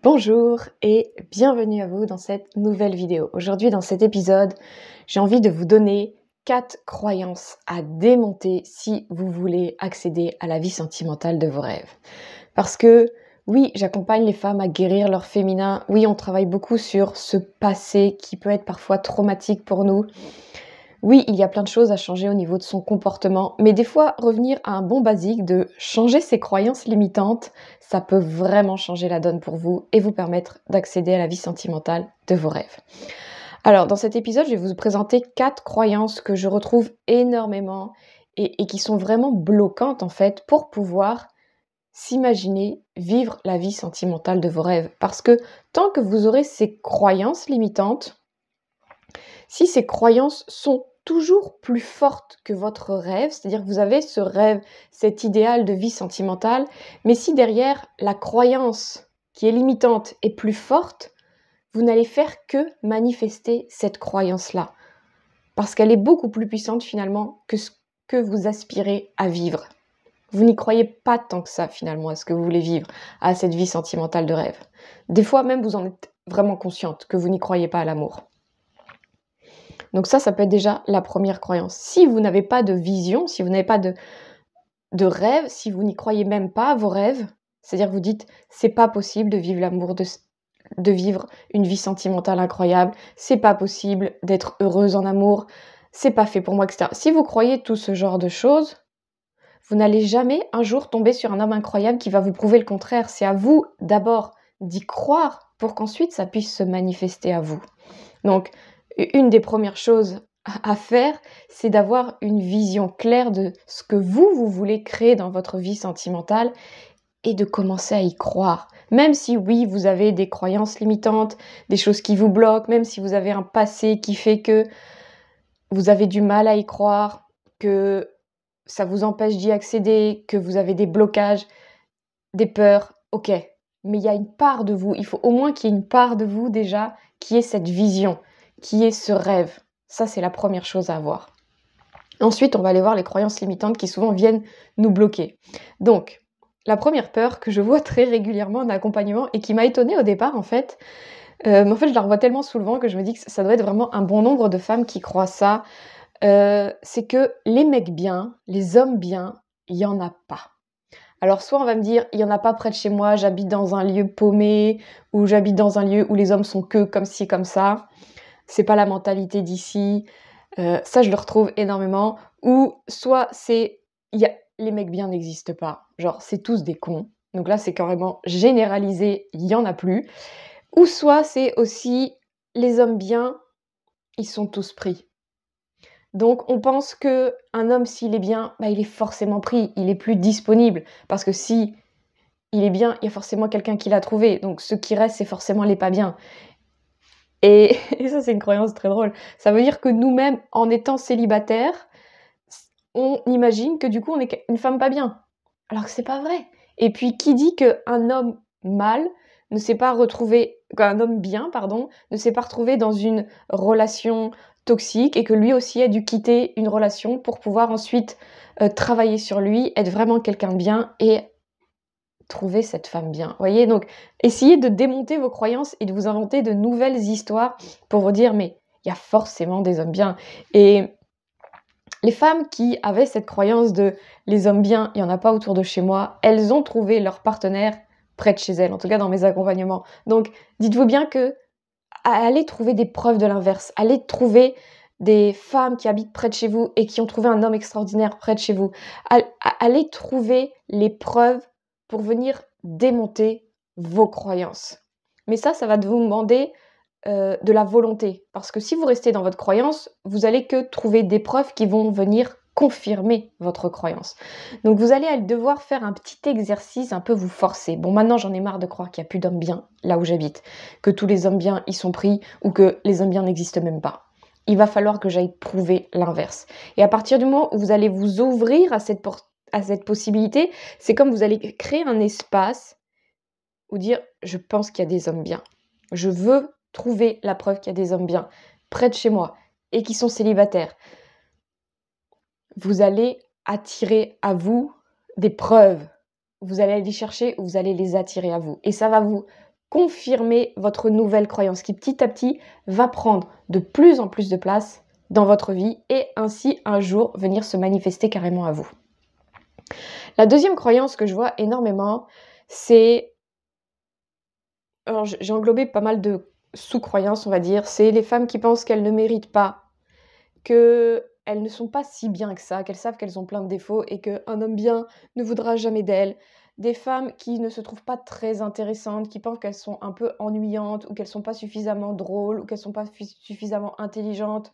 Bonjour et bienvenue à vous dans cette nouvelle vidéo. Aujourd'hui dans cet épisode, j'ai envie de vous donner 4 croyances à démonter si vous voulez accéder à la vie sentimentale de vos rêves. Parce que oui, j'accompagne les femmes à guérir leur féminin. Oui, on travaille beaucoup sur ce passé qui peut être parfois traumatique pour nous. Oui, il y a plein de choses à changer au niveau de son comportement, mais des fois, revenir à un bon basique de changer ses croyances limitantes, ça peut vraiment changer la donne pour vous et vous permettre d'accéder à la vie sentimentale de vos rêves. Alors, dans cet épisode, je vais vous présenter 4 croyances que je retrouve énormément et qui sont vraiment bloquantes en fait pour pouvoir s'imaginer vivre la vie sentimentale de vos rêves. Parce que tant que vous aurez ces croyances limitantes, si ces croyances sont toujours plus fortes que votre rêve, c'est-à-dire que vous avez ce rêve, cet idéal de vie sentimentale, mais si derrière la croyance qui est limitante est plus forte, vous n'allez faire que manifester cette croyance-là, parce qu'elle est beaucoup plus puissante finalement que ce que vous aspirez à vivre. Vous n'y croyez pas tant que ça finalement à ce que vous voulez vivre, à cette vie sentimentale de rêve. Des fois même vous en êtes vraiment consciente que vous n'y croyez pas à l'amour. Donc ça peut être déjà la première croyance. Si vous n'avez pas de vision, si vous n'avez pas de rêve, si vous n'y croyez même pas à vos rêves, c'est-à-dire que vous dites c'est pas possible de vivre l'amour, de vivre une vie sentimentale incroyable, c'est pas possible d'être heureuse en amour, c'est pas fait pour moi, etc. Si vous croyez tout ce genre de choses, vous n'allez jamais un jour tomber sur un homme incroyable qui va vous prouver le contraire. C'est à vous d'abord d'y croire pour qu'ensuite ça puisse se manifester à vous. Donc, une des premières choses à faire, c'est d'avoir une vision claire de ce que vous voulez créer dans votre vie sentimentale et de commencer à y croire. Même si oui, vous avez des croyances limitantes, des choses qui vous bloquent, même si vous avez un passé qui fait que vous avez du mal à y croire, que ça vous empêche d'y accéder, que vous avez des blocages, des peurs, ok. Mais il y a une part de vous, il faut au moins qu'il y ait une part de vous déjà qui ait cette vision, qui ait ce rêve. Ça, c'est la première chose à avoir. Ensuite, on va aller voir les croyances limitantes qui souvent viennent nous bloquer. Donc, la première peur que je vois très régulièrement en accompagnement et qui m'a étonnée au départ, en fait, je la revois tellement souvent que je me dis que ça doit être vraiment un bon nombre de femmes qui croient ça. C'est que les mecs bien, les hommes bien, il n'y en a pas. Alors soit on va me dire, il n'y en a pas près de chez moi, j'habite dans un lieu paumé, ou j'habite dans un lieu où les hommes sont que comme ci, comme ça. C'est pas la mentalité d'ici. Ça, je le retrouve énormément. Ou soit les mecs bien n'existent pas. Genre, c'est tous des cons. Donc là, c'est carrément généralisé, il n'y en a plus. Ou soit c'est aussi les hommes bien, ils sont tous pris. Donc on pense qu'un homme, s'il est bien, il est forcément pris, il est plus disponible. Parce que si il est bien, il y a forcément quelqu'un qui l'a trouvé. Donc ce qui reste, c'est forcément les pas bien. Et ça, c'est une croyance très drôle. Ça veut dire que nous-mêmes, en étant célibataires, on imagine que du coup, on est une femme pas bien. Alors que c'est pas vrai. Et puis, qui dit qu'un homme mal ne s'est pas retrouvé, qu'un homme bien, pardon, ne s'est pas retrouvé dans une relation toxique et que lui aussi a dû quitter une relation pour pouvoir ensuite travailler sur lui, être vraiment quelqu'un de bien et trouver cette femme bien. Vous voyez, donc essayez de démonter vos croyances et de vous inventer de nouvelles histoires pour vous dire mais il y a forcément des hommes bien. Et les femmes qui avaient cette croyance de les hommes bien, il n'y en a pas autour de chez moi, elles ont trouvé leur partenaire près de chez elles, en tout cas dans mes accompagnements. Donc dites-vous bien que allez trouver des preuves de l'inverse, allez trouver des femmes qui habitent près de chez vous et qui ont trouvé un homme extraordinaire près de chez vous. Allez trouver les preuves pour venir démonter vos croyances. Mais ça va vous demander de la volonté. Parce que si vous restez dans votre croyance, vous allez que trouver des preuves qui vont venir confirmer votre croyance. Donc vous allez devoir faire un petit exercice, un peu vous forcer. Bon, maintenant j'en ai marre de croire qu'il n'y a plus d'hommes bien là où j'habite, que tous les hommes bien ils sont pris ou que les hommes bien n'existent même pas. Il va falloir que j'aille prouver l'inverse. Et à partir du moment où vous allez vous ouvrir à cette possibilité, c'est comme vous allez créer un espace où dire je pense qu'il y a des hommes bien. Je veux trouver la preuve qu'il y a des hommes bien près de chez moi et qui sont célibataires. Vous allez attirer à vous des preuves. Vous allez aller les chercher ou vous allez les attirer à vous. Et ça va vous confirmer votre nouvelle croyance qui petit à petit va prendre de plus en plus de place dans votre vie et ainsi un jour venir se manifester carrément à vous. La deuxième croyance que je vois énormément, c'est... Alors j'ai englobé pas mal de sous-croyances, on va dire. C'est les femmes qui pensent qu'elles ne méritent pas, qu'elles ne sont pas si bien que ça, qu'elles savent qu'elles ont plein de défauts et qu'un homme bien ne voudra jamais d'elles. Des femmes qui ne se trouvent pas très intéressantes, qui pensent qu'elles sont un peu ennuyantes ou qu'elles sont pas suffisamment drôles ou qu'elles sont pas suffisamment intelligentes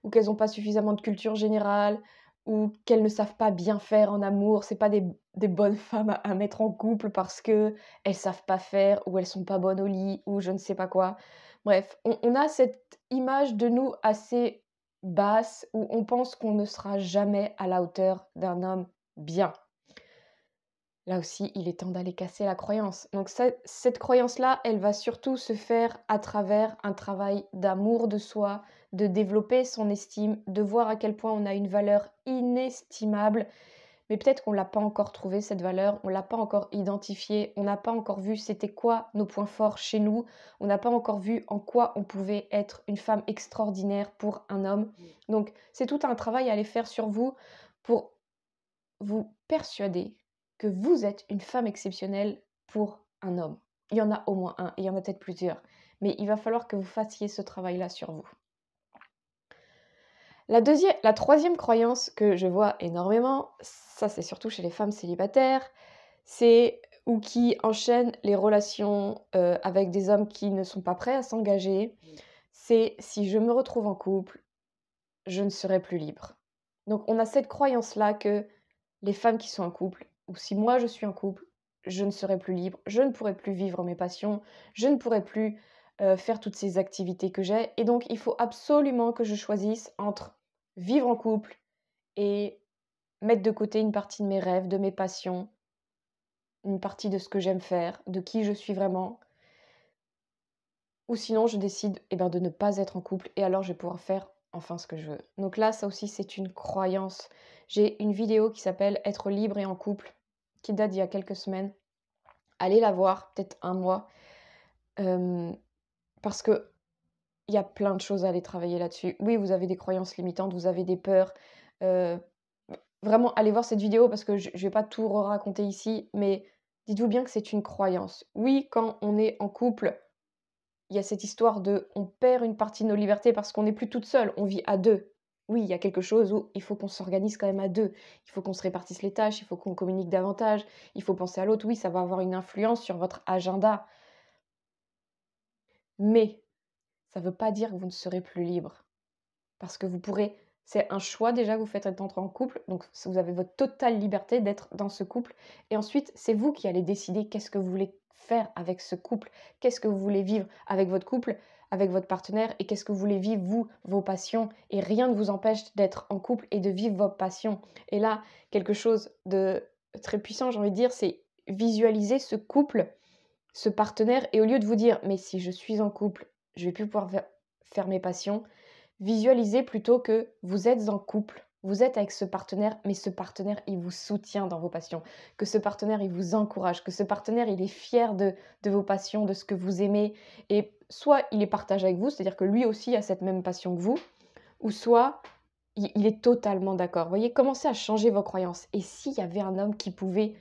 ou qu'elles ont pas suffisamment de culture générale ou qu'elles ne savent pas bien faire en amour. C'est pas des bonnes femmes à mettre en couple parce qu'elles savent pas faire ou elles sont pas bonnes au lit ou je ne sais pas quoi. Bref, on a cette image de nous assez basse où on pense qu'on ne sera jamais à la hauteur d'un homme bien. Là aussi, il est temps d'aller casser la croyance. Donc cette croyance-là, elle va surtout se faire à travers un travail d'amour de soi, de développer son estime, de voir à quel point on a une valeur inestimable, mais peut-être qu'on ne l'a pas encore trouvée, cette valeur, on ne l'a pas encore identifiée, on n'a pas encore vu c'était quoi nos points forts chez nous, on n'a pas encore vu en quoi on pouvait être une femme extraordinaire pour un homme. Donc c'est tout un travail à aller faire sur vous pour vous persuader que vous êtes une femme exceptionnelle pour un homme. Il y en a au moins un, et il y en a peut-être plusieurs, mais il va falloir que vous fassiez ce travail-là sur vous. La troisième croyance que je vois énormément, ça c'est surtout chez les femmes célibataires, c'est ou qui enchaînent les relations avec des hommes qui ne sont pas prêts à s'engager, c'est si je me retrouve en couple, je ne serai plus libre. Donc on a cette croyance-là que les femmes qui sont en couple, ou si moi je suis en couple, je ne serai plus libre, je ne pourrai plus vivre mes passions, je ne pourrai plus faire toutes ces activités que j'ai. Et donc il faut absolument que je choisisse entre vivre en couple et mettre de côté une partie de mes rêves, de mes passions, une partie de ce que j'aime faire, de qui je suis vraiment. Ou sinon je décide de ne pas être en couple et alors je vais pouvoir faire enfin ce que je veux. Donc là, ça aussi c'est une croyance. J'ai une vidéo qui s'appelle Être libre et en couple, qui date d'il y a quelques semaines. Allez la voir, peut-être un mois, parce que il y a plein de choses à aller travailler là-dessus. Oui, vous avez des croyances limitantes, vous avez des peurs. euh, Vraiment, allez voir cette vidéo parce que je ne vais pas tout raconter ici, mais dites-vous bien que c'est une croyance. Oui, quand on est en couple, il y a cette histoire de on perd une partie de nos libertés parce qu'on n'est plus toute seule, on vit à deux. Oui, il y a quelque chose où il faut qu'on s'organise quand même à deux. Il faut qu'on se répartisse les tâches, il faut qu'on communique davantage, il faut penser à l'autre. Oui, ça va avoir une influence sur votre agenda. Mais ça ne veut pas dire que vous ne serez plus libre. Parce que vous pourrez, c'est un choix déjà que vous faites d'entrer en couple, donc vous avez votre totale liberté d'être dans ce couple. Et ensuite, c'est vous qui allez décider qu'est-ce que vous voulez faire avec ce couple, qu'est-ce que vous voulez vivre avec votre couple, avec votre partenaire, et qu'est-ce que vous voulez vivre, vous, vos passions. Et rien ne vous empêche d'être en couple et de vivre vos passions. Et là, quelque chose de très puissant, j'ai envie de dire, c'est visualiser ce couple, ce partenaire, et au lieu de vous dire, mais si je suis en couple, je vais plus pouvoir faire mes passions, visualisez plutôt que vous êtes en couple, vous êtes avec ce partenaire, mais ce partenaire, il vous soutient dans vos passions, que ce partenaire, il vous encourage, que ce partenaire, il est fier de vos passions, de ce que vous aimez, et soit il les partage avec vous, c'est-à-dire que lui aussi a cette même passion que vous, ou soit il est totalement d'accord. Vous voyez, commencez à changer vos croyances. Et s'il y avait un homme qui pouvait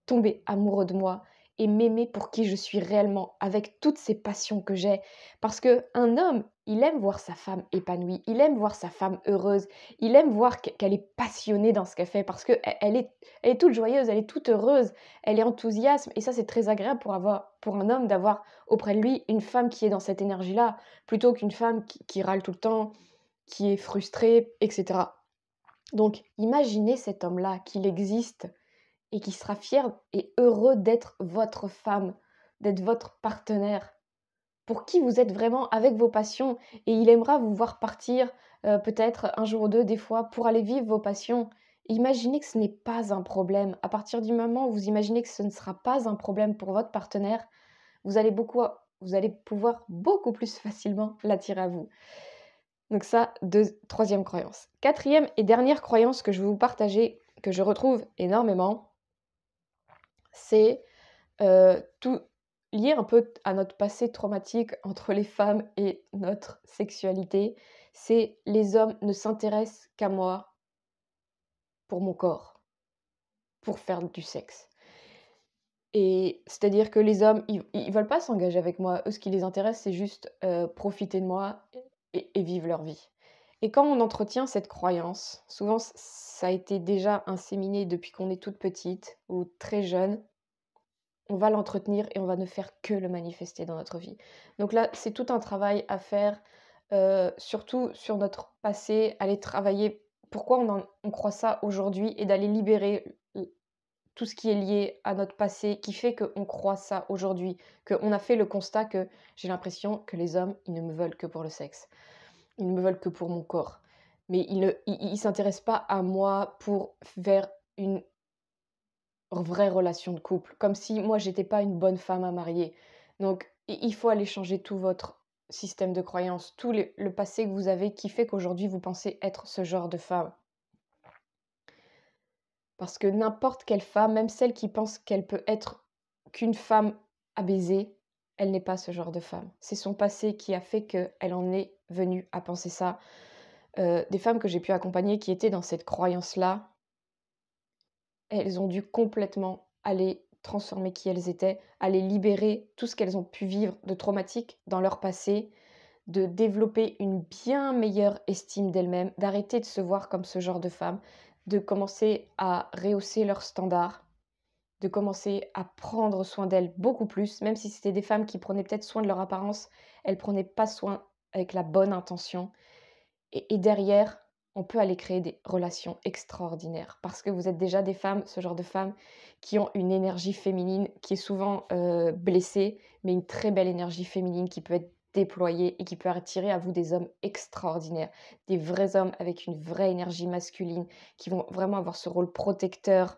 tomber amoureux de moi et m'aimer pour qui je suis réellement, avec toutes ces passions que j'ai. Parce qu'un homme, il aime voir sa femme épanouie, il aime voir sa femme heureuse, il aime voir qu'elle est passionnée dans ce qu'elle fait, parce qu'elle est toute joyeuse, elle est toute heureuse, elle est enthousiaste, et ça c'est très agréable pour un homme d'avoir auprès de lui une femme qui est dans cette énergie-là, plutôt qu'une femme qui râle tout le temps, qui est frustrée, etc. Donc imaginez cet homme-là, qu'il existe, et qui sera fier et heureux d'être votre femme, d'être votre partenaire, pour qui vous êtes vraiment avec vos passions, et il aimera vous voir partir peut-être un jour ou deux des fois pour aller vivre vos passions. Imaginez que ce n'est pas un problème. À partir du moment où vous imaginez que ce ne sera pas un problème pour votre partenaire, vous allez pouvoir beaucoup plus facilement l'attirer à vous. Donc ça, troisième croyance. Quatrième et dernière croyance que je vais vous partager, que je retrouve énormément, c'est tous lié un peu à notre passé traumatique entre les femmes et notre sexualité. C'est les hommes ne s'intéressent qu'à moi pour mon corps, pour faire du sexe. Et c'est-à-dire que les hommes, ils veulent pas s'engager avec moi. Eux, ce qui les intéresse, c'est juste, profiter de moi et vivre leur vie. Et quand on entretient cette croyance, souvent ça a été déjà inséminé depuis qu'on est toute petite ou très jeune, on va l'entretenir et on va ne faire que le manifester dans notre vie. Donc là, c'est tout un travail à faire, surtout sur notre passé, aller travailler pourquoi on croit ça aujourd'hui et d'aller libérer tout ce qui est lié à notre passé, qui fait qu'on croit ça aujourd'hui, qu'on a fait le constat que j'ai l'impression que les hommes, ils ne me veulent que pour le sexe. Ils ne me veulent que pour mon corps. Mais ils s'intéressent pas à moi pour vers une vraie relation de couple. Comme si moi, j'étais pas une bonne femme à marier. Donc, il faut aller changer tout votre système de croyance, le passé que vous avez qui fait qu'aujourd'hui, vous pensez être ce genre de femme. Parce que n'importe quelle femme, même celle qui pense qu'elle peut être qu'une femme à baiser, elle n'est pas ce genre de femme. C'est son passé qui a fait qu'elle en est venue à penser ça. Des femmes que j'ai pu accompagner qui étaient dans cette croyance-là, elles ont dû complètement aller transformer qui elles étaient, aller libérer tout ce qu'elles ont pu vivre de traumatique dans leur passé, de développer une bien meilleure estime d'elles-mêmes, d'arrêter de se voir comme ce genre de femme, de commencer à rehausser leurs standards, de commencer à prendre soin d'elles beaucoup plus, même si c'était des femmes qui prenaient peut-être soin de leur apparence, elles prenaient pas soin avec la bonne intention. Et derrière, on peut aller créer des relations extraordinaires parce que vous êtes déjà des femmes, ce genre de femmes, qui ont une énergie féminine qui est souvent blessée, mais une très belle énergie féminine qui peut être déployée et qui peut attirer à vous des hommes extraordinaires, des vrais hommes avec une vraie énergie masculine, qui vont vraiment avoir ce rôle protecteur,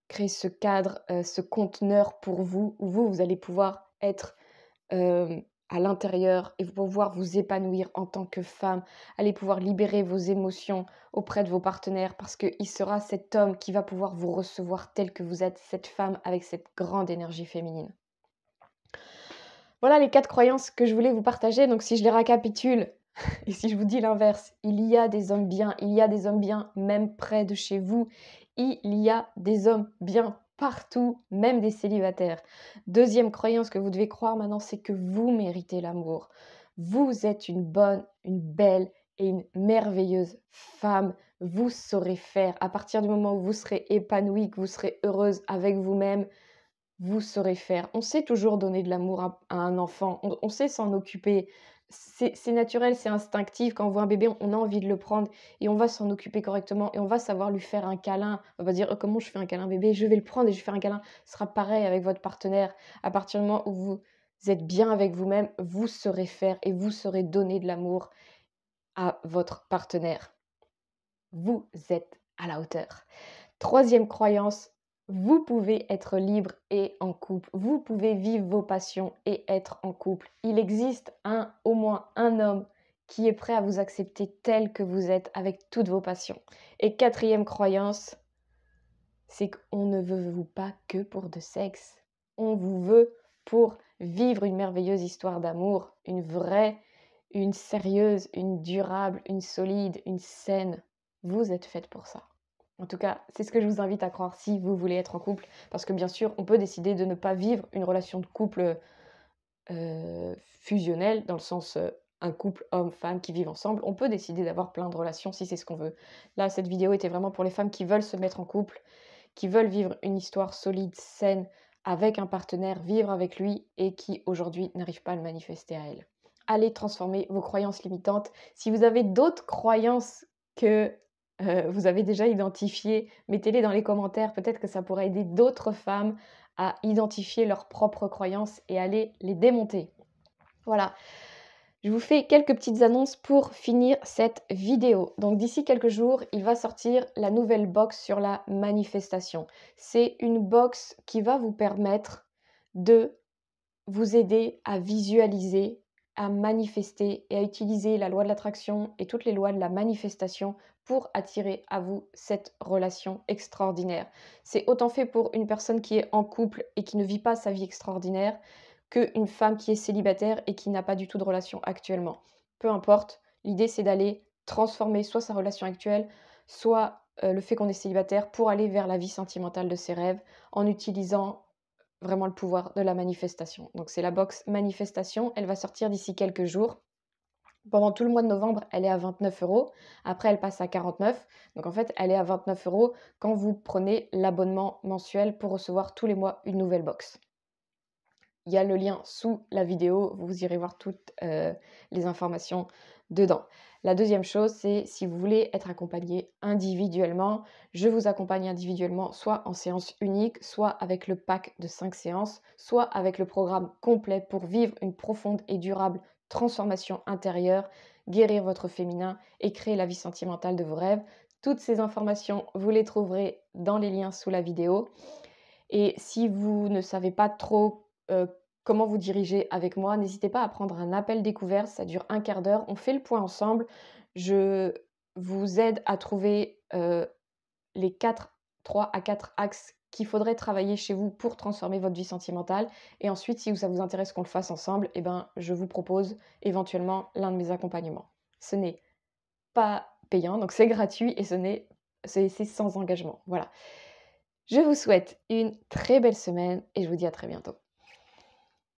créer ce cadre, ce conteneur pour vous, où vous allez pouvoir être à l'intérieur et pouvoir vous épanouir en tant que femme, allez pouvoir libérer vos émotions auprès de vos partenaires parce qu'il sera cet homme qui va pouvoir vous recevoir tel que vous êtes, cette femme avec cette grande énergie féminine. Voilà les 4 croyances que je voulais vous partager. Donc si je les récapitule et si je vous dis l'inverse, il y a des hommes bien, il y a des hommes bien même près de chez vous, il y a des hommes bien partout, même des célibataires. Deuxième croyance que vous devez croire maintenant, c'est que vous méritez l'amour. Vous êtes une bonne, une belle et une merveilleuse femme. Vous saurez faire. À partir du moment où vous serez épanouie, que vous serez heureuse avec vous-même, vous saurez faire. On sait toujours donner de l'amour à un enfant, on sait s'en occuper. C'est naturel, c'est instinctif. Quand on voit un bébé, on a envie de le prendre et on va s'en occuper correctement et on va savoir lui faire un câlin. On va dire: «Oh, comment je fais un câlin à un bébé? Je vais le prendre et je vais faire un câlin». Ce sera pareil avec votre partenaire. À partir du moment où vous êtes bien avec vous-même, vous saurez faire et vous saurez donner de l'amour à votre partenaire. Vous êtes à la hauteur. Troisième croyance, vous pouvez être libre et en couple. Vous pouvez vivre vos passions et être en couple. Il existe au moins un homme qui est prêt à vous accepter tel que vous êtes avec toutes vos passions. Et quatrième croyance, c'est qu'on ne veut vous pas que pour de sexe. On vous veut pour vivre une merveilleuse histoire d'amour, une vraie, une sérieuse, une durable, une solide, une saine. Vous êtes faite pour ça. En tout cas, c'est ce que je vous invite à croire si vous voulez être en couple. Parce que bien sûr, on peut décider de ne pas vivre une relation de couple fusionnelle, dans le sens un couple homme-femme qui vivent ensemble. On peut décider d'avoir plein de relations si c'est ce qu'on veut. Là, cette vidéo était vraiment pour les femmes qui veulent se mettre en couple, qui veulent vivre une histoire solide, saine, avec un partenaire, vivre avec lui et qui aujourd'hui n'arrivent pas à le manifester à elle. Allez transformer vos croyances limitantes. Si vous avez d'autres croyances que vous avez déjà identifiées, mettez-les dans les commentaires. Peut-être que ça pourrait aider d'autres femmes à identifier leurs propres croyances et aller les démonter. Voilà. Je vous fais quelques petites annonces pour finir cette vidéo. Donc d'ici quelques jours, il va sortir la nouvelle box sur la manifestation. C'est une box qui va vous permettre de vous aider à visualiser, à manifester et à utiliser la loi de l'attraction et toutes les lois de la manifestation pour attirer à vous cette relation extraordinaire. C'est autant fait pour une personne qui est en couple et qui ne vit pas sa vie extraordinaire qu'une femme qui est célibataire et qui n'a pas du tout de relation actuellement. Peu importe, l'idée c'est d'aller transformer soit sa relation actuelle, soit le fait qu'on est célibataire pour aller vers la vie sentimentale de ses rêves en utilisant vraiment le pouvoir de la manifestation. Donc c'est la box manifestation, elle va sortir d'ici quelques jours. Pendant tout le mois de novembre, elle est à 29 €. Après, elle passe à 49. Donc en fait, elle est à 29 € quand vous prenez l'abonnement mensuel pour recevoir tous les mois une nouvelle box. Il y a le lien sous la vidéo, vous irez voir toutes les informations dedans. La deuxième chose, c'est si vous voulez être accompagné individuellement, je vous accompagne individuellement, soit en séance unique, soit avec le pack de 5 séances, soit avec le programme complet pour vivre une profonde et durable transformation intérieure, guérir votre féminin et créer la vie sentimentale de vos rêves. Toutes ces informations, vous les trouverez dans les liens sous la vidéo. Et si vous ne savez pas trop comment vous diriger avec moi, n'hésitez pas à prendre un appel découvert, ça dure un quart d'heure, on fait le point ensemble. Je vous aide à trouver, les 3 à 4 axes qu'il faudrait travailler chez vous pour transformer votre vie sentimentale et ensuite, si ça vous intéresse qu'on le fasse ensemble, eh ben, je vous propose éventuellement l'un de mes accompagnements. Ce n'est pas payant, donc c'est gratuit et c'est sans engagement, voilà. Je vous souhaite une très belle semaine et je vous dis à très bientôt.